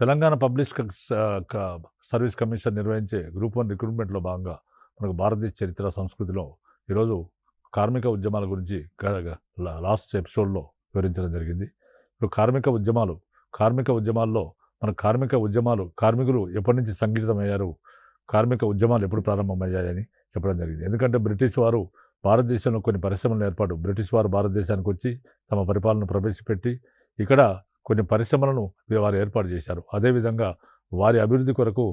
Telangana public service commission నిర్వహించే group 1 రిక్రూట్మెంట్లో భాగంగా మనకు భారతదేశ చరిత్ర సంస్కృతిలో ఈరోజు కార్మిక ఉద్యమాల గురించి లాస్ట్ ఎపిసోడ్లో వివరించడం జరిగింది. ఇప్పుడు కార్మిక ఉద్యమాల్లో మన కార్మికులు ఎప్పటి నుంచి సంఘటితమయ్యారు, కార్మిక ఉద్యమాలు ఎప్పుడు ప్రారంభమయ్యాయని చెప్పడం జరిగింది. ఎందుకంటే బ్రిటిష్ వారు భారతదేశంలో కొన్ని పరిశ్రమలను బ్రిటిష్ వారు భారతదేశానికి వచ్చి తమ పరిపాలన ప్రవేశపెట్టి ఇక్కడ కొన్ని పరిశ్రమలను వారు ఏర్పాటు చేశారు. అదేవిధంగా వారి అభివృద్ధి కొరకు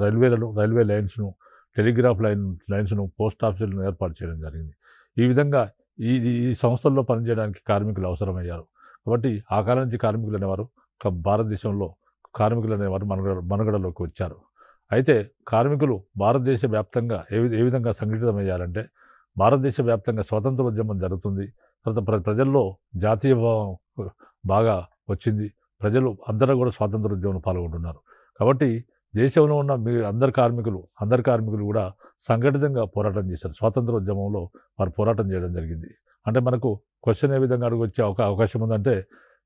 రైల్వే లైన్స్ను, టెలిగ్రాఫ్ లైన్స్ను, పోస్ట్ ఆఫీసులను ఏర్పాటు చేయడం జరిగింది. ఈ విధంగా ఈ సంస్థల్లో పనిచేయడానికి కార్మికులు అవసరమయ్యారు. కాబట్టి ఆ కాలం నుంచి కార్మికులు అనేవారు భారతదేశంలో మనుగడలోకి వచ్చారు. అయితే కార్మికులు భారతదేశ వ్యాప్తంగా ఏ విధంగా సంఘటితమయ్యారంటే, భారతదేశ వ్యాప్తంగా స్వాతంత్ర ఉద్యమం జరుగుతుంది. తర్వాత ప్రజల్లో జాతీయ భావం బాగా వచ్చింది. ప్రజలు అందరూ కూడా స్వాతంత్ర ఉద్యమంలో పాల్గొంటున్నారు. కాబట్టి దేశంలో ఉన్న అందరు కార్మికులు కూడా సంఘటితంగా పోరాటం చేశారు. స్వాతంత్ర ఉద్యమంలో వారు పోరాటం చేయడం జరిగింది. అంటే మనకు క్వశ్చన్ ఏ విధంగా అడుగొచ్చే అవకాశం ఉందంటే,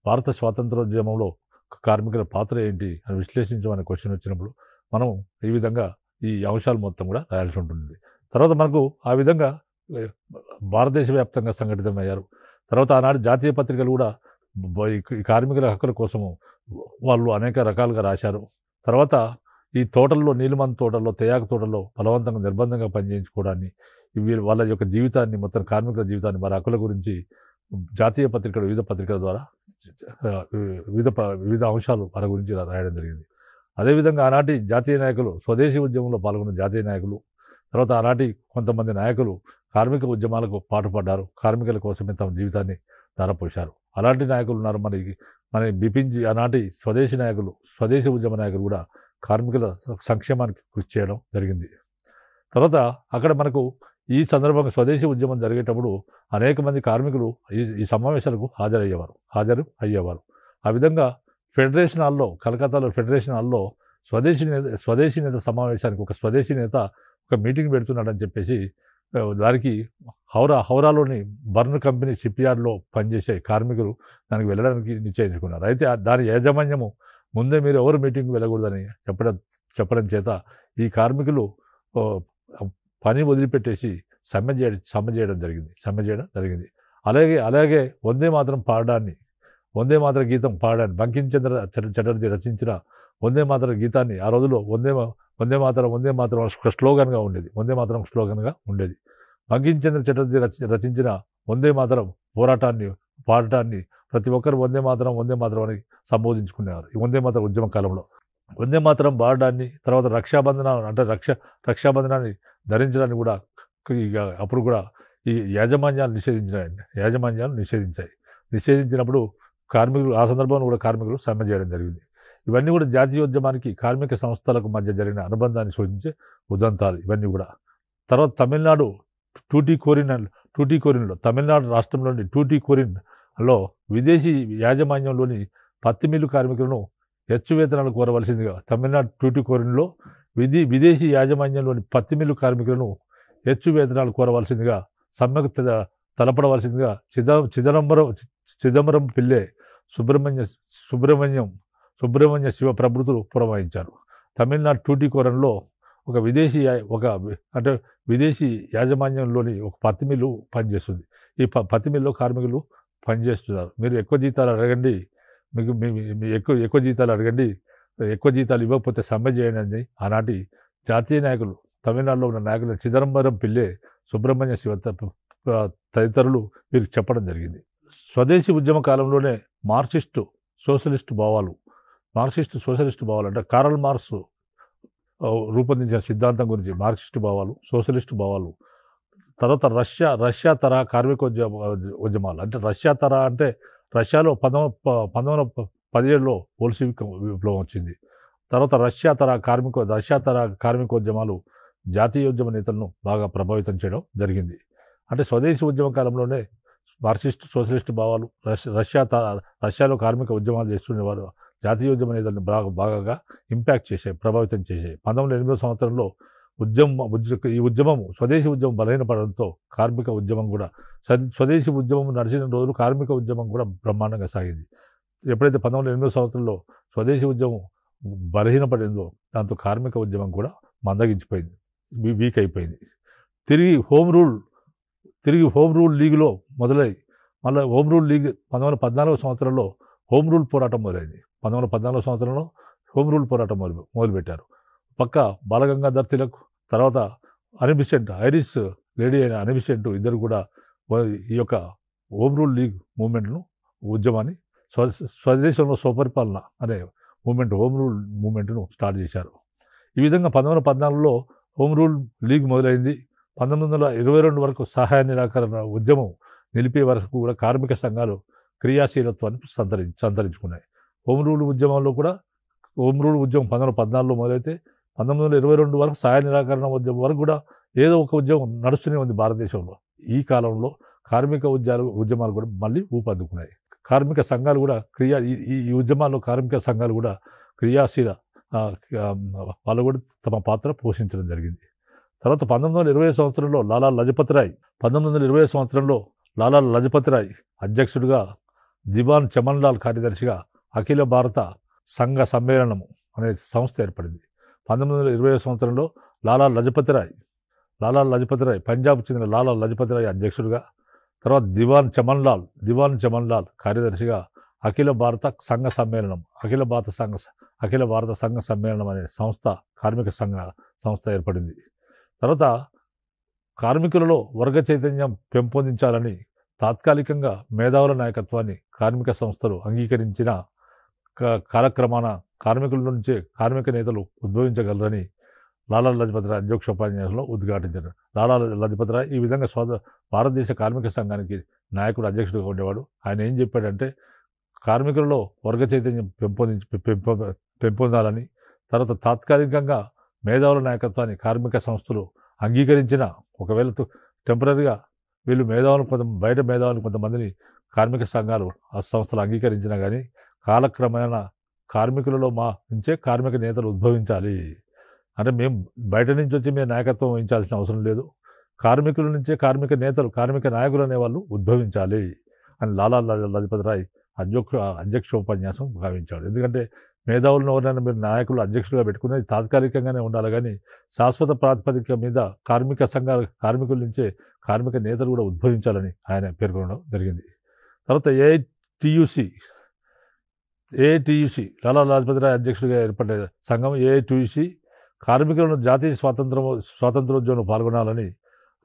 భారత స్వాతంత్రోద్యమంలో కార్మికుల పాత్ర ఏంటి అని విశ్లేషించమనే క్వశ్చన్ వచ్చినప్పుడు మనం ఈ విధంగా ఈ అంశాలు మొత్తం కూడా రాయాల్సి ఉంటుంది. తర్వాత మనకు ఆ విధంగా భారతదేశ వ్యాప్తంగా సంఘటితమయ్యారు. తర్వాత ఆనాడు జాతీయ పత్రికలు కూడా ఈ కార్మికుల హక్కుల కోసము వాళ్ళు అనేక రకాలుగా రాశారు. తర్వాత ఈ తోటల్లో, నీలిమందు తోటల్లో, తేయాకు తోటల్లో బలవంతంగా నిర్బంధంగా పనిచేయించుకోవడాన్ని, వాళ్ళ యొక్క జీవితాన్ని, మొత్తం కార్మికుల జీవితాన్ని, వారి హక్కుల గురించి జాతీయ పత్రికలు, వివిధ పత్రికల ద్వారా వివిధ అంశాలు వారి గురించి రాయడం జరిగింది. అదేవిధంగా ఆనాటి జాతీయ నాయకులు, స్వదేశీ ఉద్యమంలో పాల్గొన్న జాతీయ నాయకులు, తర్వాత ఆనాటి కొంతమంది నాయకులు కార్మిక ఉద్యమాలకు పాటుపడ్డారు. కార్మికుల కోసమే తమ జీవితాన్ని ధారపోశారు. అలాంటి నాయకులు ఉన్నారు. మన బిపిన్జీ ఆనాటి స్వదేశీ ఉద్యమ నాయకులు కూడా కార్మికుల సంక్షేమానికి కృషి చేయడం జరిగింది. తర్వాత అక్కడ మనకు ఈ సందర్భంగా స్వదేశీ ఉద్యమం జరిగేటప్పుడు అనేక మంది కార్మికులు ఈ సమావేశాలకు హాజరు అయ్యేవారు. ఆ విధంగా ఫెడరేషన్ హాల్లో, కలకత్తాలో ఫెడరేషన్ హాల్లో స్వదేశీ నేత సమావేశానికి ఒక స్వదేశీ నేత ఒక మీటింగ్ పెడుతున్నాడని చెప్పేసి దానికి హౌరాలోని బర్న్ కంపెనీ షిప్ యార్డ్లో పనిచేసే కార్మికులు దానికి వెళ్ళడానికి నిశ్చయించుకున్నారు. అయితే దాని యాజమాన్యము ముందే మీరు ఎవరు మీటింగ్కి వెళ్ళకూడదని చెప్పడం చేత ఈ కార్మికులు పని వదిలిపెట్టేసి సమ్మె చేయడం జరిగింది. అలాగే వందే మాతర గీతం పాడడాన్ని, బంకించంద్ర చటర్జీ రచించిన వందే మాతర గీతాన్ని ఆ రోజుల్లో వందే మాతరం ఒక స్లోగన్గా ఉండేది. బంకించంద్ర చటర్జీ రచించిన వందే మాతరం పాడటాన్ని ప్రతి ఒక్కరు వందే మాతరం అని సంబోధించుకునేవారు. ఈ వందే మాతరం ఉద్యమ కాలంలో వందే మాతరం పాడడాన్ని, తర్వాత రక్షాబంధనాన్ని ధరించడాన్ని కూడా అప్పుడు కూడా ఈ యాజమాన్యాలు నిషేధించినప్పుడు ఆ సందర్భంలో కూడా కార్మికులు సమ్మె చేయడం జరిగింది. ఇవన్నీ కూడా జాతీయోద్యమానికి, కార్మిక సంస్థలకు మధ్య జరిగిన అనుబంధాన్ని సూచించే ఉదంతాలు ఇవన్నీ కూడా. తర్వాత తమిళనాడు టూటీకోరిన్లో, తమిళనాడు రాష్ట్రంలోని టూటీకోరిన్లో విదేశీ యాజమాన్యంలోని పత్తి మిల్లు కార్మికులను హెచ్చు వేతనాలు కోరవలసిందిగా, తమిళనాడు టూటీకోరిన్లో విదేశీ యాజమాన్యంలోని పత్తి మిల్లు కార్మికులను హెచ్చు వేతనాలు కోరవలసిందిగా, సమ్మెకు తలపడవలసిందిగా చిదంబరం పిల్లే, సుబ్రహ్మణ్య శివ ప్రభుత్వం పురమాయించారు. తమిళనాడు టూటీకోరన్లో ఒక విదేశీ యాజమాన్యంలోని ఒక పత్తి మిల్లు పనిచేస్తుంది. ఈ పత్తి మిల్లులో కార్మికులు పనిచేస్తున్నారు. మీరు ఎక్కువ జీతాలు అడగండి, ఎక్కువ జీతాలు అడగండి, ఎక్కువ జీతాలు ఇవ్వకపోతే సమ్మె చేయండి అని ఆనాటి జాతీయ నాయకులు, తమిళనాడులో ఉన్న నాయకులు చిదంబరం పిల్లే, సుబ్రహ్మణ్య శివ తదితరులు వీరికి చెప్పడం జరిగింది. స్వదేశీ ఉద్యమ కాలంలోనే మార్క్సిస్టు సోషలిస్టు భావాలు అంటే కారల్ మార్క్స్ రూపొందించిన సిద్ధాంతం గురించి మార్క్సిస్టు భావాలు, సోషలిస్టు భావాలు, తర్వాత రష్యా తరహా కార్మిక ఉద్యమాలు అంటే రష్యాలో 1917లో బోల్షివిక్ విప్లవం వచ్చింది. తర్వాత రష్యా తరహా కార్మికోద్యమాలు జాతీయోద్యమ నేతలను బాగా ప్రభావితం చేయడం జరిగింది. అంటే స్వదేశీ ఉద్యమ కాలంలోనే మార్క్సిస్టు సోషలిస్టు భావాలు, రష్యాలో కార్మిక ఉద్యమాలు చేస్తున్నవారు జాతీయోద్యమ నేతలను బాగా ఇంపాక్ట్ చేశాయి, ప్రభావితం చేశాయి. 1908 సంవత్సరంలో స్వదేశీ ఉద్యమం బలహీనపడడంతో కార్మిక ఉద్యమం కూడా, స్వదేశీ ఉద్యమం నడిచిన రోజులు కార్మిక ఉద్యమం కూడా బ్రహ్మాండంగా సాగింది. ఎప్పుడైతే 1908 సంవత్సరంలో స్వదేశీ ఉద్యమం బలహీనపడిందో దాంతో కార్మిక ఉద్యమం కూడా మందగించిపోయింది, వీక్ అయిపోయింది. తిరిగి హోమ్ రూల్ లీగ్లో మొదలై మళ్ళీ హోమ్ రూల్ లీగ్ 1914 సంవత్సరంలో హోమ్ రూల్ పోరాటం మొదలైంది. 1914 సంవత్సరంలో హోమ్ రూల్ పోరాటం మొదలుపెట్టారు. పక్క బాలగంగాధర్ తిలక్, తర్వాత అనిబిసెంట్, ఐరిష్ లేడీ అయిన అనిబిసెంట్ ఇద్దరు కూడా ఈ యొక్క హోమ్ రూల్ లీగ్ మూమెంట్ను, ఉద్యమాన్ని స్వదేశంలో స్వపరిపాలన అనే హోమ్ రూల్ మూమెంట్ను స్టార్ట్ చేశారు. ఈ విధంగా 1914లో హోమ్ రూల్ లీగ్ మొదలైంది. 1922 వరకు సహాయ నిరాకరణ ఉద్యమం నిలిపే వరకు కూడా కార్మిక సంఘాలు క్రియాశీలత్వాన్ని సంతరించుకున్నాయి. హోమ్ రూల్ ఉద్యమంలో కూడా హోమ్ రూల్ ఉద్యమం 1914లో మొదలైతే 1922 వరకు సహాయ నిరాకరణ ఉద్యమం వరకు కూడా ఏదో ఒక ఉద్యమం నడుస్తూనే ఉంది భారతదేశంలో. ఈ కాలంలో కార్మిక ఉద్యమాలు కూడా మళ్ళీ ఊపందుకున్నాయి. కార్మిక సంఘాలు కూడా ఈ ఉద్యమాల్లో కార్మిక సంఘాలు కూడా క్రియాశీల వాళ్ళు కూడా తమ పాత్ర పోషించడం జరిగింది. తర్వాత 1920 సంవత్సరంలో లాలా లజపతి రాయ్ అధ్యక్షుడిగా, దివాన్ చమన్లాల్ కార్యదర్శిగా అఖిల భారత సంఘ సమ్మేళనము అనే సంస్థ ఏర్పడింది. 1920 సంవత్సరంలో లాలా లజపతి రాయ్ పంజాబ్ చెందిన లాలా లజపతి రాయ్ అధ్యక్షుడిగా, తర్వాత దివాన్ చమన్లాల్ కార్యదర్శిగా అఖిల భారత సంఘ సమ్మేళనం అనే కార్మిక సంస్థ ఏర్పడింది. తర్వాత కార్మికులలో వర్గ చైతన్యం పెంపొందించాలని తాత్కాలికంగా మేధావుల నాయకత్వాన్ని కార్మిక సంస్థలు అంగీకరించిన కాలక్రమాన కార్మికుల నుంచే కార్మిక నేతలు ఉద్భవించగలరని లాలా లజపతి రాయ్ అధ్యక్షోపన్యాసంలో ఉద్ఘాటించారు. లాలా లజపతి రాయ్ ఈ విధంగా భారతదేశ కార్మిక సంఘానికి నాయకుడు, అధ్యక్షుడిగా ఉండేవాడు. ఆయన ఏం చెప్పాడంటే కార్మికులలో వర్గ చైతన్యం పెంపొందాలని, తర్వాత తాత్కాలికంగా మేధావుల నాయకత్వాన్ని కార్మిక సంస్థలు అంగీకరించిన, ఒకవేళ టెంపరీగా వీళ్ళు బయట మేధావులను కొంతమందిని కార్మిక సంఘాలు ఆ సంస్థలు అంగీకరించినా కానీ కాలక్రమేణా కార్మికులలో నుంచే కార్మిక నేతలు ఉద్భవించాలి. అంటే మేము బయట నుంచి వచ్చి మేము నాయకత్వం వహించాల్సిన అవసరం లేదు, కార్మికుల నుంచే కార్మిక నేతలు, కార్మిక నాయకులు అనేవాళ్ళు ఉద్భవించాలి అని లాలా లజపతి రాయ్ అధ్యక్షోపన్యాసం భావించాడు. ఎందుకంటే మేధావులను ఎవరైనా మీరు నాయకులు అధ్యక్షులుగా పెట్టుకునేది తాత్కాలికంగానే ఉండాలి, కానీ శాశ్వత ప్రాతిపదిక మీద కార్మికుల నుంచే కార్మిక నేతలు కూడా ఉద్భవించాలని ఆయన పేర్కొనడం జరిగింది. తర్వాత ఏఐటియుసి లాలా లజపతి రాయ్ అధ్యక్షుడిగా ఏర్పడే సంఘం ఏఐటియుసి కార్మికులను జాతీయ స్వాతంత్రోద్యమంలో పాల్గొనాలని,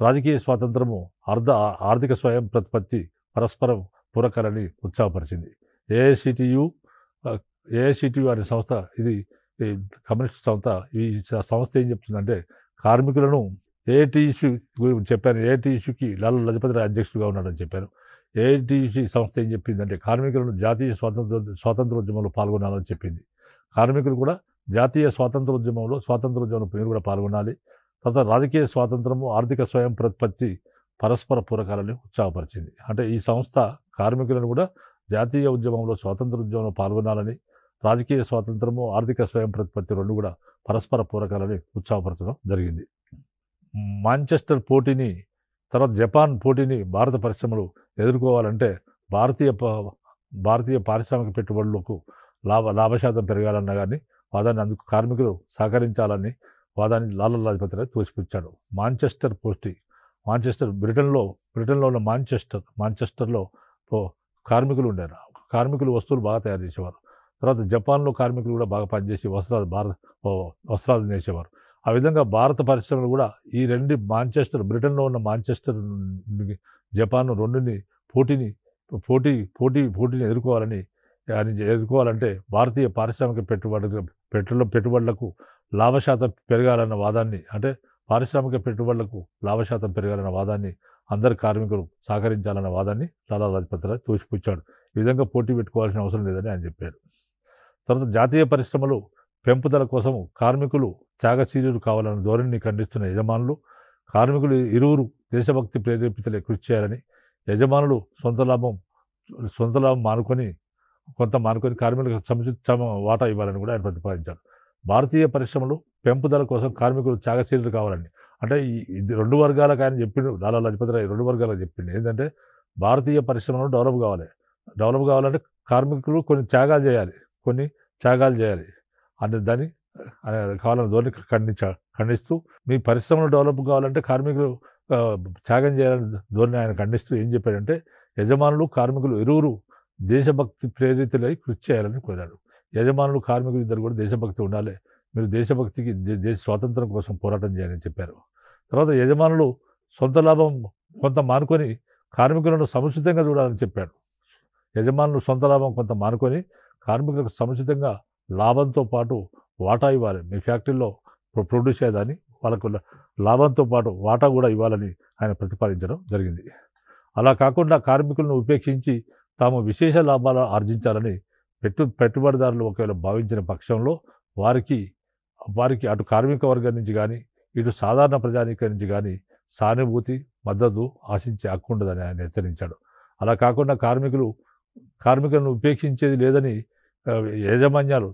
రాజకీయ స్వాతంత్రము, ఆర్థిక స్వయం ప్రతిపత్తి పరస్పరం పూరకాలని ఉత్సాహపరిచింది. ఏఐసిటియు అనే సంస్థ, ఇది కమ్యూనిస్ట్ సంస్థ. ఈ సంస్థ ఏం చెప్తుందంటే కార్మికులను ఏఐటియుసి గురించి చెప్పాను. ఏఐటియుసికి లాలా లజపతి రాయ్ అధ్యక్షుడిగా ఉన్నాడని చెప్పాను. ఏఐటియుసి సంస్థ ఏం చెప్పిందంటే కార్మికులను జాతీయ స్వాతంత్రోద్యమంలో పాల్గొనాలని చెప్పింది. కార్మికులు కూడా జాతీయ స్వాతంత్రోద్యమంలో మీరు కూడా పాల్గొనాలి. తర్వాత రాజకీయ స్వాతంత్రము, ఆర్థిక స్వయం ప్రతిపత్తి పరస్పర పూరకాలని ఉత్సాహపరిచింది. అంటే ఈ సంస్థ కార్మికులను కూడా జాతీయ ఉద్యమంలో స్వాతంత్రోద్యమంలో పాల్గొనాలని, రాజకీయ స్వాతంత్రము, ఆర్థిక స్వయం ప్రతిపత్తి రెండు కూడా పరస్పర పూరకాలని ఉత్సాహపరచడం జరిగింది. మాంచెస్టర్ పోటీని, తర్వాత జపాన్ పోటీని భారత పరిశ్రమలు ఎదుర్కోవాలంటే భారతీయ పారిశ్రామిక పెట్టుబడులకు లాభశాతం పెరగాలన్నా కానీ వాదాన్ని అందుకు కార్మికులు సహకరించాలని వాదాన్ని లాలా లజపతి రాయ్ తోసిపుచ్చాడు. మాంచెస్టర్ బ్రిటన్లో ఉన్న మాంచెస్టర్లో కార్మికులు ఉండేరు. కార్మికులు వస్తువులు బాగా తయారు చేసేవారు. తర్వాత జపాన్లో కార్మికులు కూడా బాగా పనిచేసి వస్త్రాలు నేసేవారు. ఆ విధంగా భారత పరిశ్రమలు కూడా ఈ రెండు బ్రిటన్లో ఉన్న మాంచెస్టర్, జపాన్ రెండుని పోటీని ఎదుర్కోవాలంటే భారతీయ పారిశ్రామిక పెట్టుబడులకు లాభశాతం పెరగాలన్న వాదాన్ని, అంటే పారిశ్రామిక పెట్టుబడులకు లాభశాతం పెరగాలన్న వాదాన్ని, అందరు కార్మికులు సహకరించాలన్న వాదాన్ని లాలా లజపతి రాయ్ తోసిపుచ్చాడు. ఈ విధంగా పోటీ పెట్టుకోవాల్సిన అవసరం లేదని ఆయన చెప్పాడు. తర్వాత జాతీయ పరిశ్రమలు పెంపుదల కోసం కార్మికులు త్యాగశీలులు కావాలన్న ధోరణిని ఖండిస్తున్న యజమానులు, కార్మికులు ఇరువురు దేశభక్తి ప్రేరేపితలే కృషి చేయాలని, యజమానులు సొంత లాభం మానుకొని కార్మికులకు సముచిత వాటా ఇవ్వాలని కూడా ఆయన ప్రతిపాదించాడు. భారతీయ పరిశ్రమలు పెంపుదల కోసం కార్మికులు త్యాగశీలులు కావాలని, అంటే ఇది రెండు వర్గాలకు ఆయన చెప్పిండు. లాలా లజపతి రాయ్ రెండు వర్గాలకు చెప్పిండు. ఏంటంటే భారతీయ పరిశ్రమలు డెవలప్ కావాలంటే కార్మికులు కొన్ని త్యాగాలు చేయాలి అనే దాన్ని కావాలని ధోరణి ఖండిస్తూ మీ పరిశ్రమలు డెవలప్ కావాలంటే కార్మికులు త్యాగం చేయాలని ధోరణి ఆయన ఖండిస్తూ ఏం చెప్పాడంటే యజమానులు కార్మికులు ఇరువురు దేశభక్తి ప్రేరితులై కృషి చేయాలని కోరాడు. యజమానులు కార్మికులు ఇద్దరు కూడా దేశభక్తి ఉండాలి, మీరు దేశభక్తికి దేశ స్వాతంత్రం కోసం పోరాటం చేయాలని చెప్పారు. తర్వాత యజమానులు సొంత లాభం కొంత మానుకొని కార్మికులను సముచితంగా చూడాలని చెప్పాడు. యజమానులు సొంత లాభం కొంత మానుకొని కార్మికులకు సముచితంగా లాభంతో పాటు వాటా ఇవ్వాలి. మీ ఫ్యాక్టరీలో ప్రొడ్యూస్ చేయాలని వాళ్ళకు లాభంతో పాటు వాటా కూడా ఇవ్వాలని ఆయన ప్రతిపాదించడం జరిగింది. అలా కాకుండా కార్మికులను ఉపేక్షించి తాము విశేష లాభాలు ఆర్జించాలని పెట్టుబడిదారులు ఒకవేళ భావించిన పక్షంలో వారికి అటు కార్మిక వర్గం నుంచి కానీ ఇటు సాధారణ ప్రజానీకం నుంచి కానీ సానుభూతి మద్దతు ఆశించే హక్కు ఉండదని ఆయన హెచ్చరించాడు. అలా కాకుండా కార్మికులను ఉపేక్షించేది లేదని యాజమాన్యాలు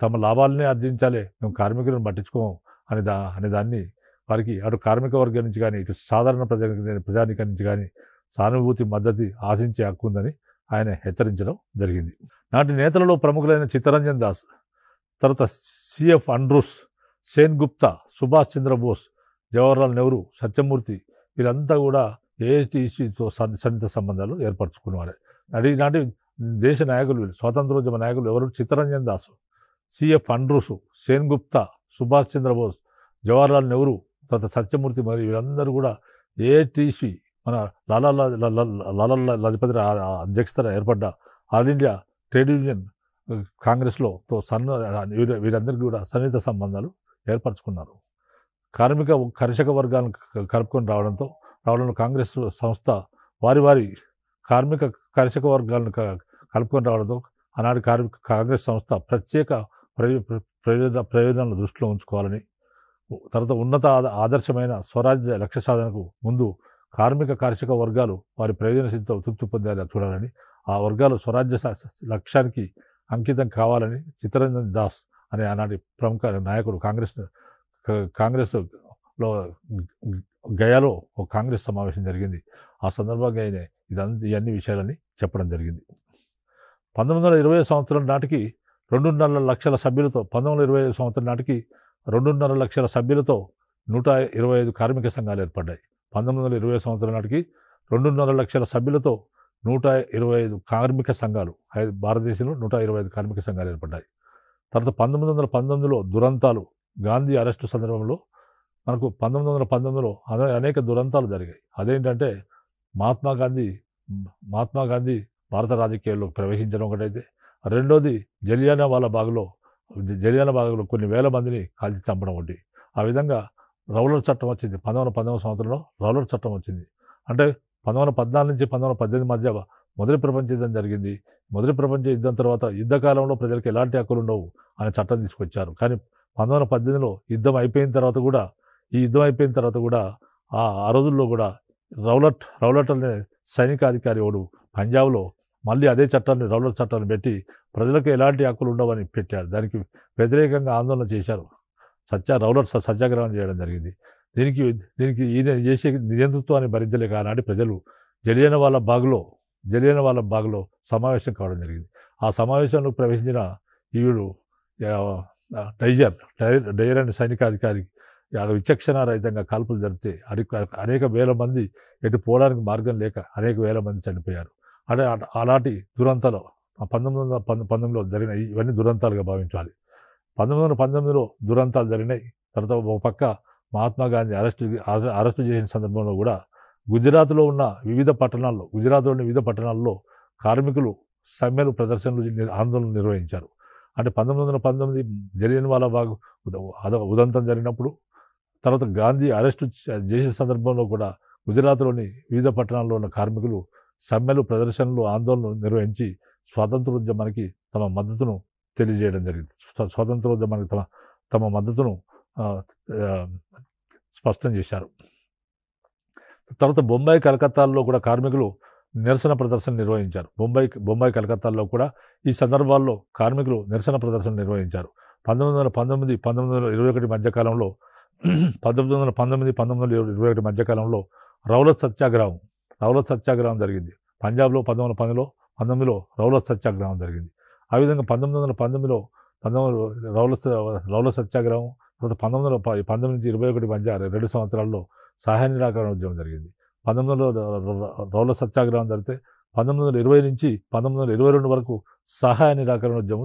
తమ లాభాలనే ఆర్జించాలి, మేము కార్మికులను పట్టించుకోము అనే దాన్ని వారికి అటు కార్మిక వర్గం నుంచి కానీ ఇటు సాధారణ ప్రజానీకం నుంచి కానీ సానుభూతి మద్దతు ఆశించే హక్కు ఉందని ఆయన హెచ్చరించడం జరిగింది. నాటి నేతలలో ప్రముఖులైన చిత్తరంజన్ దాస్, తర్వాత సిఎఫ్ అండ్రూస్, సేన్ గుప్తా, సుభాష్ చంద్రబోస్, జవహర్లాల్ నెహ్రూ, సత్యమూర్తి వీళ్ళంతా కూడా ఏఐటీసీతో సన్నిహిత సంబంధాలు ఏర్పరచుకున్నవారే. నాటి దేశ నాయకులు స్వాతంత్రోద్యమ నాయకులు ఎవరు? చిత్తరంజన్ దాస్, సిఎఫ్ అండ్రూస్, సేన్ గుప్తా, సుభాష్ చంద్రబోస్, జవహర్లాల్ నెహ్రూ, తర్వాత సత్యమూర్తి మరియు వీళ్ళందరూ కూడా ఏఐటీసీ మన లాలా లజపతి రాయ్ అధ్యక్షతన ఏర్పడ్డ ఆల్ ఇండియా ట్రేడ్ యూనియన్ కాంగ్రెస్లో వీరందరికీ కూడా సన్నిహిత సంబంధాలు ఏర్పరచుకున్నారు. కర్షక వర్గాలను కలుపుకొని రావడంలో కాంగ్రెస్ సంస్థ వారి కార్మిక కర్షక వర్గాలను కలుపుకొని రావడంతో ఆనాటి కాంగ్రెస్ సంస్థ ప్రత్యేక ప్రయోజనాలను దృష్టిలో ఉంచుకోవాలని, తర్వాత ఉన్నత ఆదర్శమైన స్వరాజ్య లక్ష్య సాధనకు ముందు కర్షక వర్గాలు వారి ప్రయోజన స్థితితో తృప్తి పొందేలా చూడాలని, ఆ వర్గాలు స్వరాజ్య లక్ష్యానికి అంకితం కావాలని చిత్తరంజన్ దాస్ అనే ఆనాటి ప్రముఖ నాయకుడు కాంగ్రెస్లో గయాలో ఒక కాంగ్రెస్ సమావేశం జరిగింది. ఆ సందర్భంగా ఆయన ఇవన్నీ విషయాలని చెప్పడం జరిగింది. 1920 సంవత్సరం నాటికి 2.5 లక్షల సభ్యులతో 125 కార్మిక సంఘాలు ఏర్పడ్డాయి. 1920 సంవత్సరం నాటికి 2.5 లక్షల సభ్యులతో 125 కార్మిక సంఘాలు, భారతదేశంలో 125 కార్మిక సంఘాలు ఏర్పడ్డాయి. తర్వాత 1919లో దురంతాలు, గాంధీ అరెస్టు సందర్భంలో మనకు 1919లో అనేక దురంతాలు జరిగాయి. అదేంటంటే మహాత్మా గాంధీ భారత రాజకీయాల్లో ప్రవేశించడం ఒకటైతే, రెండోది జలియానా బాగ్లో కొన్ని వేల మందిని కాల్చి చంపడం ఒకటి. ఆ విధంగా రౌలర్ చట్టం వచ్చింది. 1919 సంవత్సరంలో రౌలర్ చట్టం వచ్చింది. అంటే 1914 నుంచి 1918 మధ్య మొదటి ప్రపంచ యుద్ధం జరిగింది. మొదటి ప్రపంచ యుద్ధం తర్వాత యుద్ధకాలంలో ప్రజలకు ఎలాంటి హక్కులు ఉండవు అనే చట్టం తీసుకొచ్చారు. కానీ 1918లో యుద్ధం అయిపోయిన తర్వాత కూడా ఆ రోజుల్లో కూడా రౌలట్ అనే సైనికాధికారి వాడు పంజాబ్లో మళ్ళీ అదే రౌలట్ చట్టాన్ని పెట్టి ప్రజలకు ఎలాంటి హక్కులు ఉండవని పెట్టాడు. దానికి వ్యతిరేకంగా ఆందోళన చేశారు. రౌలట్ సత్యాగ్రహం చేయడం జరిగింది. దీనికి ఈయన చేసే నియంతృత్వాన్ని భరించలేక ఆనాటి ప్రజలు జలియానా బాగ్లో సమావేశం కావడం జరిగింది. ఆ సమావేశంలో ప్రవేశించిన ఈవిడు డైజర్ అనే సైనికాధికారి విచక్షణారహితంగా కాల్పులు జరిపితే అనేక వేల మంది ఎటు పోవడానికి మార్గం లేక అనేక వేల మంది చనిపోయారు. అంటే అలాంటి దురంతాలు 1919లో జరిగిన ఇవన్నీ దురంతాలుగా భావించాలి. 1919లో దురంతాలు జరిగినాయి. తర్వాత ఒక పక్క మహాత్మా గాంధీ అరెస్టు చేసిన సందర్భంలో కూడా గుజరాత్లోని వివిధ పట్టణాల్లో కార్మికులు సమ్మెలు, ప్రదర్శనలు, ఆందోళనలు నిర్వహించారు. అంటే 1919 జలియన్వాలా బాగ్ ఉదంతం జరిగినప్పుడు, తర్వాత గాంధీ అరెస్టు చేసిన సందర్భంలో కూడా గుజరాత్లోని వివిధ పట్టణాల్లో ఉన్న కార్మికులు సమ్మెలు, ప్రదర్శనలు, ఆందోళనలు నిర్వహించి స్వాతంత్రోద్యమానికి తమ మద్దతును తెలియజేయడం జరిగింది. స్వాతంత్రోద్యమానికి తమ మద్దతును స్పష్టం చేశారు. తర్వాత బొంబాయి, కలకత్తాల్లో కూడా కార్మికులు నిరసన ప్రదర్శన నిర్వహించారు. బొంబాయి, కలకత్తాల్లో కూడా ఈ సందర్భాల్లో కార్మికులు నిరసన ప్రదర్శన నిర్వహించారు. 1919-1921 మధ్యకాలంలో 1921 మధ్యకాలంలో రౌలట్ సత్యాగ్రహం జరిగింది. పంజాబ్లో 1910లో, 19లో రౌలత్ సత్యాగ్రహం జరిగింది. ఆ విధంగా 1919లో రౌలత్ సత్యాగ్రహం, తర్వాత 19 నుంచి 21 మధ్య 2 సంవత్సరాల్లో సహాయ నిరాకరణ ఉద్యమం జరిగింది. 19లో రౌలత్ సత్యాగ్రహం జరిగితే 1920 నుంచి 1922 వరకు సహాయ నిరాకరణ ఉద్యమం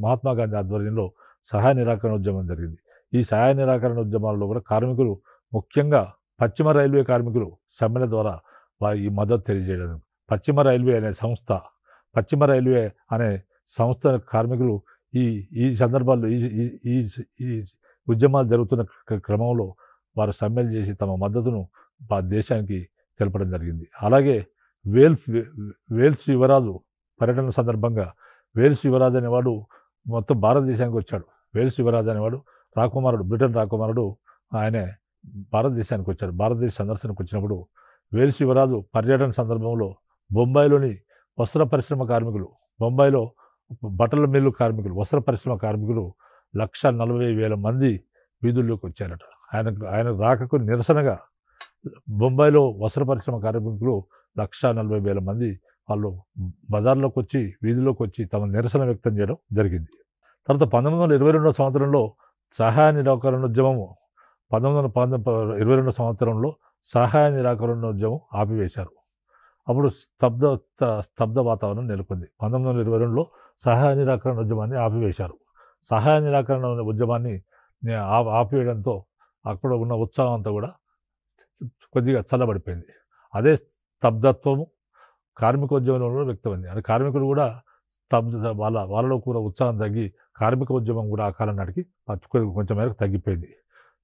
మహాత్మా గాంధీ ఆధ్వర్యంలో సహాయ నిరాకరణ ఉద్యమం జరిగింది. ఈ సహాయ నిరాకరణ ఉద్యమాల్లో కూడా కార్మికులు, ముఖ్యంగా పశ్చిమ రైల్వే కార్మికులు సమ్మెల ద్వారా వారి ఈ మద్దతు తెలియజేయడం. పశ్చిమ రైల్వే అనే సంస్థ కార్మికులు ఈ సందర్భాల్లో ఈ ఉద్యమాలు జరుగుతున్న క్రమంలో వారు సమ్మెలు చేసి తమ మద్దతును దేశానికి తెలపడం జరిగింది. అలాగే వేల్స్ యువరాజు పర్యటన సందర్భంగా వేల్స్ యువరాజు అనేవాడు మొత్తం భారతదేశానికి వచ్చాడు. వేల్స్ యువరాజు అనేవాడు బ్రిటన్ రాకుమారుడు. ఆయనే భారతదేశానికి వచ్చాడు. భారతదేశ సందర్శనకు వచ్చినప్పుడు వేల్స్ యువరాజు పర్యటన సందర్భంలో బొంబాయిలోని వస్త్ర పరిశ్రమ కార్మికులు, బొంబాయిలో బట్టల మిల్లు కార్మికులు, వస్త్ర పరిశ్రమ కార్మికులు 140,000 మంది వీధుల్లోకి వచ్చారట. ఆయన రాకకు నిరసనగా బొంబాయిలో వస్త్ర పరిశ్రమ కార్మికులు 140,000 మంది వాళ్ళు బజార్లోకి వచ్చి, వీధిలోకి వచ్చి తమ నిరసన వ్యక్తం చేయడం జరిగింది. తర్వాత 1922 సంవత్సరంలో సహాయ నిరాకరణ ఉద్యమము 1922 సంవత్సరంలో సహాయ నిరాకరణ ఉద్యమం ఆపివేశారు. అప్పుడు స్తబ్ద వాతావరణం నెలకొంది. 1922లో సహాయ నిరాకరణ ఉద్యమాన్ని ఆపివేశారు. సహాయ నిరాకరణ ఉద్యమాన్ని ఆపివేయడంతో అక్కడ ఉన్న ఉత్సాహం అంతా కూడా కొద్దిగా చల్లబడిపోయింది. అదే స్తబ్దత్వము కార్మికోద్యమంలో వ్యక్తమైంది. అంటే కార్మికులు కూడా వాళ్ళలో కూడా ఉత్సాహం తగ్గి కార్మిక ఉద్యమం కూడా ఆ కాలం నాటికి కొంచెం మేరకు తగ్గిపోయింది.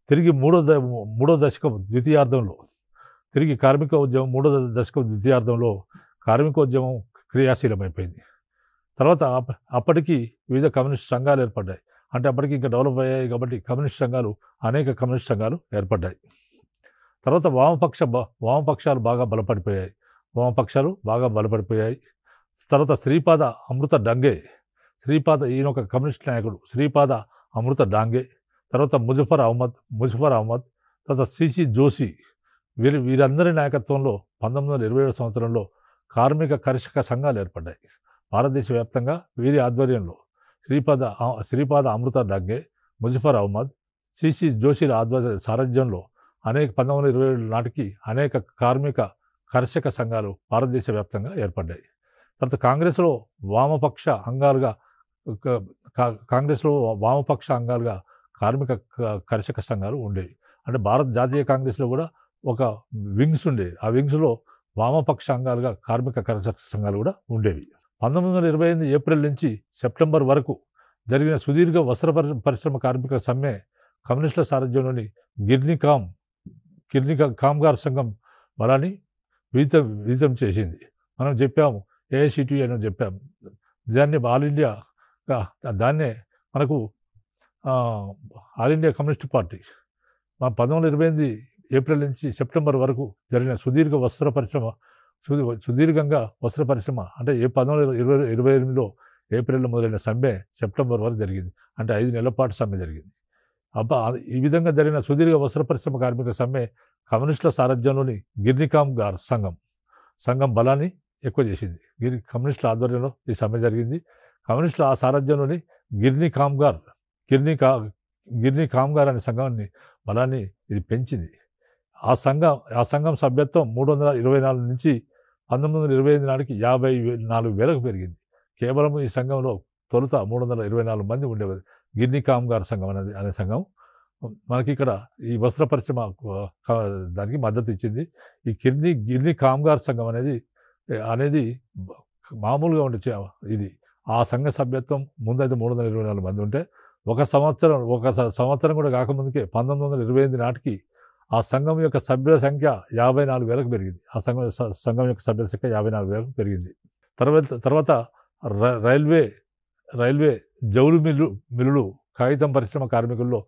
తిరిగి మూడో దశకం ద్వితీయార్థంలో తిరిగి కార్మిక ఉద్యమం మూడో దశకం ద్వితీయార్థంలో కార్మికోద్యమం క్రియాశీలమైపోయింది. తర్వాత అప్పటికి వివిధ కమ్యూనిస్ట్ సంఘాలు ఏర్పడ్డాయి. అంటే అప్పటికి ఇంకా డెవలప్ అయ్యాయి కాబట్టి అనేక కమ్యూనిస్ట్ సంఘాలు ఏర్పడ్డాయి. తర్వాత వామపక్షాలు బాగా బలపడిపోయాయి. తర్వాత శ్రీపాద ఈయన ఒక కమ్యూనిస్ట్ నాయకుడు, శ్రీపాద అమృత డాంగే, తర్వాత ముజఫర్ అహ్మద్, తర్వాత సిసి జోషి, వీరందరి నాయకత్వంలో 1927 సంవత్సరంలో కార్మిక కర్షక సంఘాలు ఏర్పడ్డాయి. భారతదేశ వ్యాప్తంగా వీరి ఆధ్వర్యంలో శ్రీపాద అమృత డాంగే, ముజఫర్ అహ్మద్, సిసి జోషిల సారథ్యంలో 1927 నాటికి అనేక కార్మిక కర్షక సంఘాలు భారతదేశ వ్యాప్తంగా ఏర్పడ్డాయి. తర్వాత కాంగ్రెస్లో వామపక్ష అంగాలుగా కార్మిక కర్షక సంఘాలు ఉండేవి. అంటే భారత జాతీయ కాంగ్రెస్లో కూడా ఒక వింగ్స్ ఉండేవి. ఆ వింగ్స్లో వామపక్ష అంగాలుగా కార్మిక కర్షక సంఘాలు కూడా ఉండేవి. 1928 ఏప్రిల్ నుంచి సెప్టెంబర్ వరకు జరిగిన సుదీర్ఘ వస్త్ర పరిశ్రమ కార్మిక సమ్మె కమ్యూనిస్టుల సారథ్యంలోని గిర్నీ కామ్గార్ సంఘం బలాన్ని విదితం చేసింది. మనం చెప్పాము ఏఐసిటి అని చెప్పాము. దాన్ని మనకు all India communist party 1928 April నుంచి సెప్టెంబర్ వరకు జరిగిన సుదీర్ఘంగా వస్త్ర పరిశ్రమ అంటే 1928లో ఏప్రిల్లో మొదలైన సమ్మె సెప్టెంబర్ వరకు జరిగింది. అంటే 5 నెలల పాటు సమ్మె జరిగింది. ఈ విధంగా జరిగిన సుదీర్ఘ వస్త్ర పరిశ్రమ కార్మిక సమ్మె కమ్యూనిస్టుల సారథ్యంలోని గిర్నీ కామ్గార్ సంఘం బలాన్ని ఎక్కువ చేసింది. కమ్యూనిస్టుల ఆధ్వర్యంలో ఈ సమ్మె జరిగింది. కమ్యూనిస్టుల ఆ సారథ్యంలోని గిర్నీ కామ్గార్ అనే సంఘాన్ని బలాన్ని ఇది పెంచింది. ఆ సంఘం సభ్యత్వం 324 నుంచి 1925 నాటికి 54,000కు పెరిగింది. కేవలం ఈ సంఘంలో తొలుత 324 మంది ఉండేవారు. గిర్నీ కామ్గార్ సంఘం అనే సంఘం మనకి ఇక్కడ ఈ వస్త్ర పరిశ్రమ దానికి మద్దతు ఇచ్చింది. ఈ గిర్నీ కామ్గార్ సంఘం అనేది మామూలుగా ఉండే ఇది. ఆ సంఘ సభ్యత్వం ముందైతే 324 మంది ఉంటే ఒక సంవత్సరం కూడా కాకముందుకే 1928 నాటికి ఆ సంఘం యొక్క సభ్యుల సంఖ్య 54,000కు పెరిగింది. ఆ సంఘం యొక్క సభ్యుల సంఖ్య 54,000కు పెరిగింది. తర్వాత రైల్వే జౌలు మిల్లులు కాగితం పరిశ్రమ కార్మికుల్లో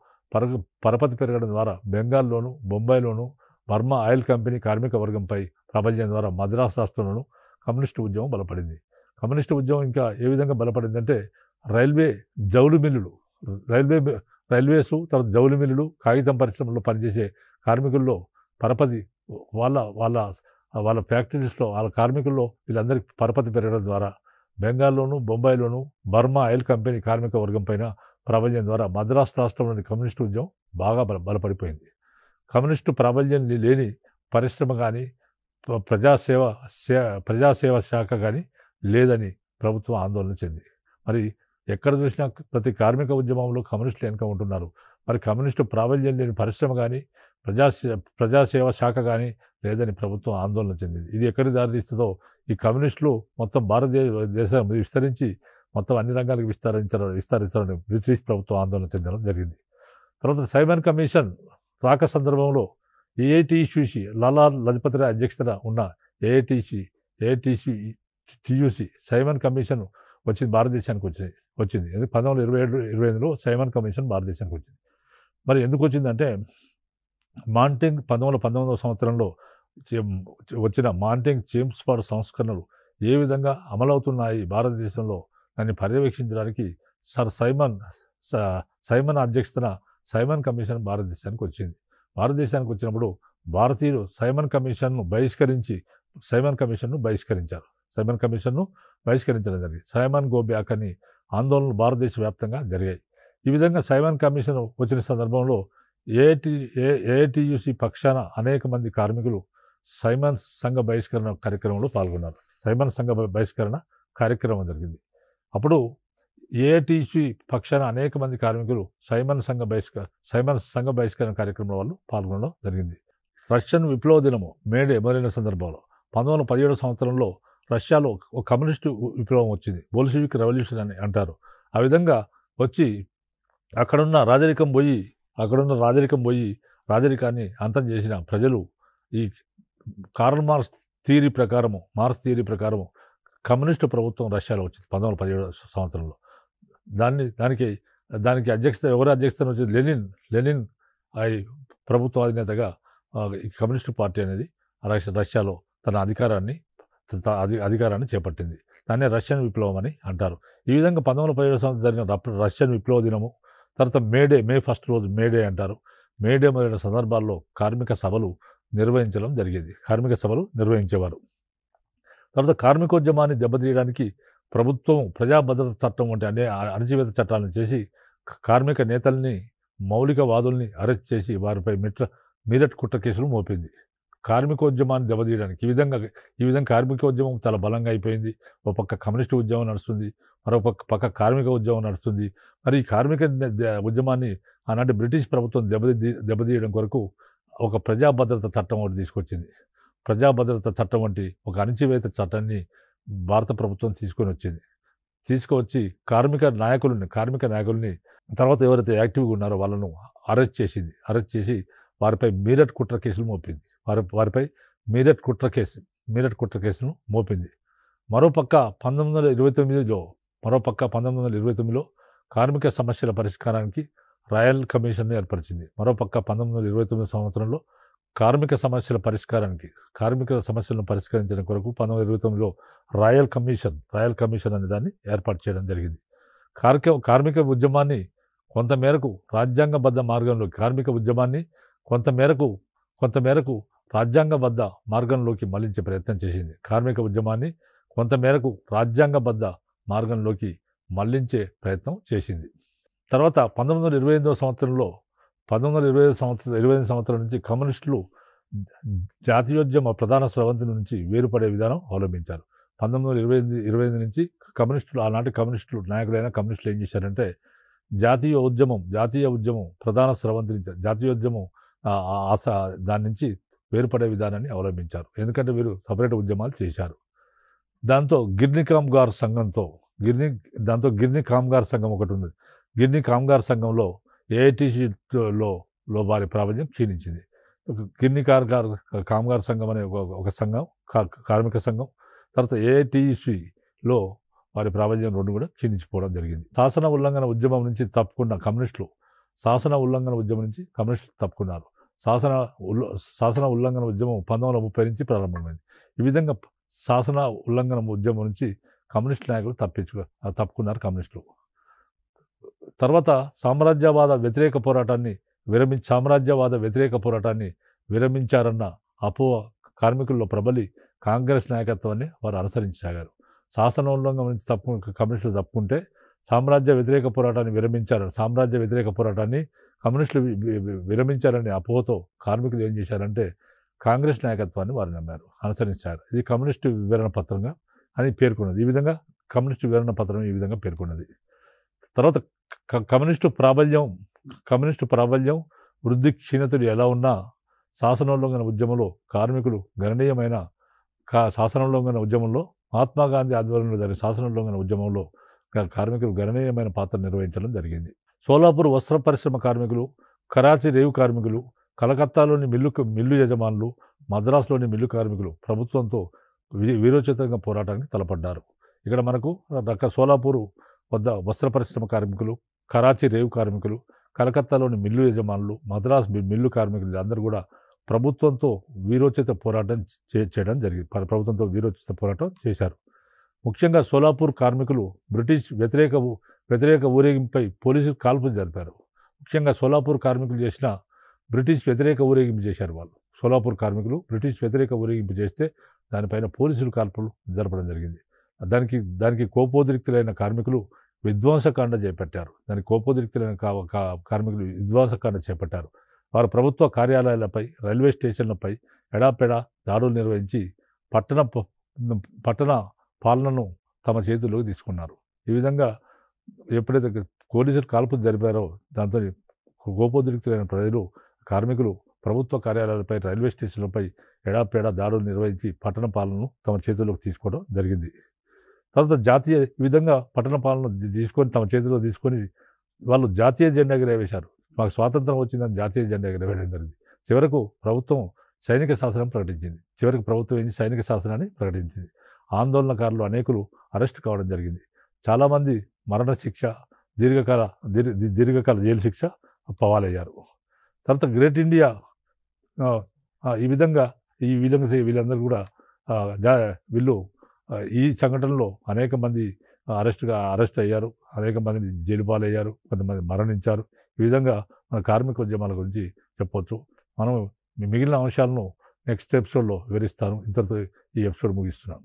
పరపతి పెరగడం ద్వారా బెంగాల్లోను, బొంబాయిలోను బర్మా ఆయిల్ కంపెనీ కార్మిక వర్గంపై ప్రబల్యం ద్వారా మద్రాసు రాష్ట్రంలోనూ కమ్యూనిస్టు ఉద్యమం బలపడింది. కమ్యూనిస్టు ఉద్యమం ఇంకా ఏ విధంగా బలపడిందంటే రైల్వేసు తర్వాత జౌలు మిల్లులు కాగితం పరిశ్రమలో పనిచేసే కార్మికుల్లో పరపతి వాళ్ళ ఫ్యాక్టరీస్లో వాళ్ళ కార్మికుల్లో వీళ్ళందరికీ పరపతి పెరగడం ద్వారా బెంగాల్లోను బొంబాయిలోను బర్మా ఆయిల్ కంపెనీ కార్మిక వర్గం పైన ప్రాబల్యం ద్వారా మద్రాసు రాష్ట్రంలోని కమ్యూనిస్టు ఉద్యమం బాగా బలపడిపోయింది. కమ్యూనిస్టు ప్రాబల్యం లేని పరిశ్రమ కానీ ప్రజాసేవ శాఖ కానీ లేదని ప్రభుత్వం ఆందోళన చెంది. మరి ఎక్కడ చూసినా ప్రతి కార్మిక ఉద్యమంలో కమ్యూనిస్టులు వెనుక ఉంటున్నారు. మరి కమ్యూనిస్టు ప్రాబల్యం లేని పరిశ్రమ కానీ ప్రజాసేవ శాఖ కానీ లేదని ప్రభుత్వం ఆందోళన చెందింది. ఇది ఎక్కడికి దారితీస్తుందో ఈ కమ్యూనిస్టులు మొత్తం భారతదేశం విస్తరించి మొత్తం అన్ని రంగాలకు విస్తరించాలని బ్రిటిష్ ప్రభుత్వం ఆందోళన చెందడం జరిగింది. తర్వాత సైమన్ కమిషన్ రాక సందర్భంలో ఏఐటియుసి లాలా లజపతి రాయ్ అధ్యక్షతన ఉన్న ఏఐటియుసి సైమన్ కమిషన్ వచ్చింది భారతదేశానికి వచ్చింది 1927-28లో సైమన్ కమిషన్ భారతదేశానికి వచ్చింది. మరి ఎందుకు వచ్చిందంటే మాంటింగ్ 1919వ సంవత్సరంలో వచ్చిన మాంటింగ్ చేమ్స్ఫర్డ్ సంస్కరణలు ఏ విధంగా అమలవుతున్నాయి భారతదేశంలో దాన్ని పర్యవేక్షించడానికి సర్ సైమన్ అధ్యక్షతన సైమన్ కమిషన్ భారతదేశానికి వచ్చింది. భారతదేశానికి వచ్చినప్పుడు భారతీయులు సైమన్ కమిషన్ను బహిష్కరించారు. సైమన్ కమిషన్ను బహిష్కరించడం జరిగింది. సైమన్ గో బ్యాక్ అని ఆందోళనలు భారతదేశ వ్యాప్తంగా జరిగాయి. ఈ విధంగా సైమన్ కమిషన్ వచ్చిన సందర్భంలో ఏఐటియుసి పక్షాన అనేక మంది కార్మికులు సైమన్ సంఘ బహిష్కరణ కార్యక్రమంలో పాల్గొన్నారు. సైమన్ సంఘ బహిష్కరణ కార్యక్రమం జరిగింది. అప్పుడు ఏఐటియుసి పక్షాన అనేక మంది కార్మికులు సైమన్ సంఘ బహిష్కరణ కార్యక్రమంలో వాళ్ళు పాల్గొనడం జరిగింది. రష్యన్ విప్లవ దినము మేడే మొదలైన సందర్భంలో 1917 సంవత్సరంలో రష్యాలో ఒక కమ్యూనిస్టు విప్లవం వచ్చింది. బోల్షివిక్ రెవల్యూషన్ అని అంటారు. ఆ విధంగా వచ్చి అక్కడున్న రాజరికం పోయి రాజరికాన్ని అంతం చేసిన ప్రజలు ఈ కార్ల్ మార్క్స్ థియరీ ప్రకారము కమ్యూనిస్టు ప్రభుత్వం రష్యాలో వచ్చింది 1917 సంవత్సరంలో. దానికి ఎవరి అధ్యక్షతన వచ్చింది లెనిన్ ప్రభుత్వ అధినేతగా ఈ కమ్యూనిస్టు పార్టీ అనేది రష్యాలో తన అధికారాన్ని చేపట్టింది. దాన్నే రష్యన్ విప్లవం అని అంటారు. ఈ విధంగా 1917 సంవత్సరం జరిగిన రష్యన్ విప్లవ దినము, తర్వాత మే 1 రోజు మేడే అంటారు. మేడే మొదలైన సందర్భాల్లో కార్మిక సభలు నిర్వహించేవారు. తర్వాత కార్మికోద్యమాన్ని దెబ్బతీయడానికి ప్రభుత్వం ప్రజా భద్రత చట్టం వంటి అణచివేత చట్టాలను చేసి కార్మిక నేతల్ని మౌలికవాదుల్ని అరెస్ట్ చేసి వారిపై మీరట్ కుట్ర కేసులు మోపింది. కార్మికోద్యమాన్ని దెబ్బతీయడానికి ఈ విధంగా కార్మికోద్యమం చాలా బలంగా అయిపోయింది. ఒక పక్క కమ్యూనిస్టు ఉద్యమం నడుస్తుంది, మరొక పక్క కార్మిక ఉద్యమం నడుస్తుంది. మరి ఈ కార్మిక ఉద్యమాన్ని ఆనాటి బ్రిటిష్ ప్రభుత్వం దెబ్బతీయడం కొరకు ఒక ప్రజా భద్రత చట్టం ఒకటి తీసుకొచ్చింది. ప్రజా భద్రత చట్టం వంటి ఒక అణచివేత చట్టాన్ని భారత ప్రభుత్వం తీసుకువచ్చి కార్మిక నాయకుల్ని తర్వాత ఎవరైతే యాక్టివ్గా ఉన్నారో వాళ్ళను అరెస్ట్ చేసి వారిపై మీరట్ కుట్ర కేసులు మోపింది. వారిపై మీరట్ కుట్ర కేసును మోపింది. మరోపక్క 1929లో కార్మిక సమస్యల పరిష్కారానికి రాయల్ కమిషన్ను ఏర్పరిచింది. మరోపక్క 1929 సంవత్సరంలో కార్మిక సమస్యలను పరిష్కరించడం కొరకు 1929లో రాయల్ కమిషన్ అనే దాన్ని ఏర్పాటు చేయడం జరిగింది. కార్మిక ఉద్యమాన్ని కొంతమేరకు రాజ్యాంగబద్ధ మార్గంలోకి మళ్లించే ప్రయత్నం చేసింది. కార్మిక ఉద్యమాన్ని కొంతమేరకు రాజ్యాంగబద్ధ మార్గంలోకి మళ్లించే ప్రయత్నం చేసింది. తర్వాత 1925 సంవత్సరం నుంచి కమ్యూనిస్టులు జాతీయోద్యమ ప్రధాన స్రవంతి నుంచి వేరుపడే విధానం అవలంబించారు. 1925 నుంచి ఆనాటి కమ్యూనిస్టులు నాయకులైన కమ్యూనిస్టులు ఏం చేశారంటే జాతీయ ఉద్యమం ప్రధాన స్రవంతి నుంచి దాని నుంచి వేరుపడే విధానాన్ని అవలంబించారు. ఎందుకంటే వీరు సపరేట్ ఉద్యమాలు చేశారు. దాంతో గిర్ని కామ్గార్ సంఘం ఒకటి ఉంది. గిర్ని కామ్గార్ సంఘంలో ఏఐటిసిలో వారి ప్రాబల్యం క్షీణించింది. గిర్ని కామ్గార్ సంఘం అనే ఒక సంఘం, కార్మిక సంఘం, తర్వాత ఏఐటిసిలో వారి ప్రాబల్యం రెండు కూడా క్షీణించిపోవడం జరిగింది. శాసన ఉల్లంఘన ఉద్యమం నుంచి తప్పుకున్న కమ్యూనిస్టులు తప్పుకున్నారు. శాసన ఉల్లంఘన ఉద్యమం 1930 నుంచి ప్రారంభమైంది. ఈ విధంగా శాసన ఉల్లంఘన ఉద్యమం నుంచి కమ్యూనిస్టు నాయకులు తప్పుకున్నారు కమ్యూనిస్టులు. తర్వాత సామ్రాజ్యవాద వ్యతిరేక పోరాటాన్ని విరమించారన్న అపోహ కార్మికుల్లో ప్రబలి కాంగ్రెస్ నాయకత్వాన్ని వారు అనుసరించసాగారు. శాసనోల్లంఘన నుంచి కమ్యూనిస్టులు తప్పుకుంటే సామ్రాజ్య వ్యతిరేక పోరాటాన్ని విరమించారు. సామ్రాజ్య వ్యతిరేక పోరాటాన్ని కమ్యూనిస్టులు విరమించారని అపోహతో కార్మికులు ఏం చేశారంటే కాంగ్రెస్ నాయకత్వాన్ని వారు నమ్మారు, అనుసరించారు. ఇది కమ్యూనిస్టు వివరణ పత్రంగా అని పేర్కొన్నది. ఈ విధంగా కమ్యూనిస్టు వివరణ పత్రం ఈ విధంగా పేర్కొన్నది. తర్వాత కమ్యూనిస్టు ప్రాబల్యం వృద్ధి క్షీణతుడు ఎలా ఉన్నా శాసనోల్లంఘన ఉద్యమంలో కార్మికులు గణనీయమైన శాసనోల్లంఘన ఉద్యమంలో మహాత్మాగాంధీ ఆధ్వర్యంలో జరిగిన శాసనోల్లంఘన ఉద్యమంలో కార్మికులు గణనీయమైన పాత్ర నిర్వహించడం జరిగింది. సోలాపూర్ వస్త్ర పరిశ్రమ కార్మికులు, కరాచీ రేవు కార్మికులు, కలకత్తాలోని మిల్లు యజమానులు, మద్రాసులోని మిల్లు కార్మికులు ప్రభుత్వంతో వీరోచితంగా పోరాటానికి తలపడ్డారు. ఇక్కడ మనకు సోలాపూర్ వద్ద వస్త్ర పరిశ్రమ కార్మికులు, కరాచీ రేవు కార్మికులు, కలకత్తాలోని మిల్లు యజమానులు, మద్రాసు మిల్లు కార్మికులు అందరూ కూడా ప్రభుత్వంతో వీరోచిత పోరాటం చేయడం జరిగింది. ప్రభుత్వంతో వీరోచిత పోరాటం చేశారు. ముఖ్యంగా సోలాపూర్ కార్మికులు బ్రిటిష్ వ్యతిరేక ఊరేగింపుపై పోలీసులు కాల్పులు జరిపారు. ముఖ్యంగా సోలాపూర్ కార్మికులు చేసిన బ్రిటిష్ వ్యతిరేక ఊరేగింపు చేశారు. వాళ్ళు సోలాపూర్ కార్మికులు బ్రిటిష్ వ్యతిరేక ఊరేగింపు చేస్తే దానిపైన పోలీసులు కాల్పులు జరపడం జరిగింది. దానికి కోపోద్రిక్తులైన కార్మికులు విధ్వంసకాండ చేపట్టారు. కార్మికులు విధ్వంసకాండ చేపట్టారు. వారు ప్రభుత్వ కార్యాలయాలపై, రైల్వే స్టేషన్లపై ఎడాపెడా దాడులు నిర్వహించి పట్టణ పాలనను తమ చేతుల్లోకి తీసుకున్నారు. ఈ విధంగా ఎప్పుడైతే పోలీసులు కాల్పులు జరిపారో దాంతో కోపోద్రిక్తులైన ప్రజలు, కార్మికులు ప్రభుత్వ కార్యాలయాలపై, రైల్వే స్టేషన్లపై ఎడాపెడా దాడులు నిర్వహించి పట్టణ పాలనను తమ చేతుల్లోకి తీసుకోవడం జరిగింది. తర్వాత ఈ విధంగా పట్టణ పాలన తమ చేతిలో తీసుకొని వాళ్ళు జాతీయ జెండా ఎగరవేశారు. మాకు స్వాతంత్రం వచ్చిందని జాతీయ జెండా ఎగరవేయడం జరిగింది. చివరకు ప్రభుత్వం సైనిక శాసనాన్ని ప్రకటించింది. ఆందోళనకారులు అనేకులు అరెస్ట్ కావడం జరిగింది. చాలామంది మరణశిక్ష, దీర్ఘకాల జైలు శిక్ష పవాలయ్యారు. తర్వాత గ్రేట్ ఇండియా వీళ్ళందరూ కూడా ఈ సంఘటనలో అనేక మంది అరెస్ట్ అయ్యారు, అనేక మంది జైలు పాలయ్యారు, కొంతమంది మరణించారు. ఈ విధంగా మన కార్మిక ఉద్యమాల గురించి చెప్పవచ్చు. మనం మిగిలిన అంశాలను నెక్స్ట్ ఎపిసోడ్లో వివరిస్తాను. ఇంతటితో ఈ ఎపిసోడ్ ముగిస్తున్నాను.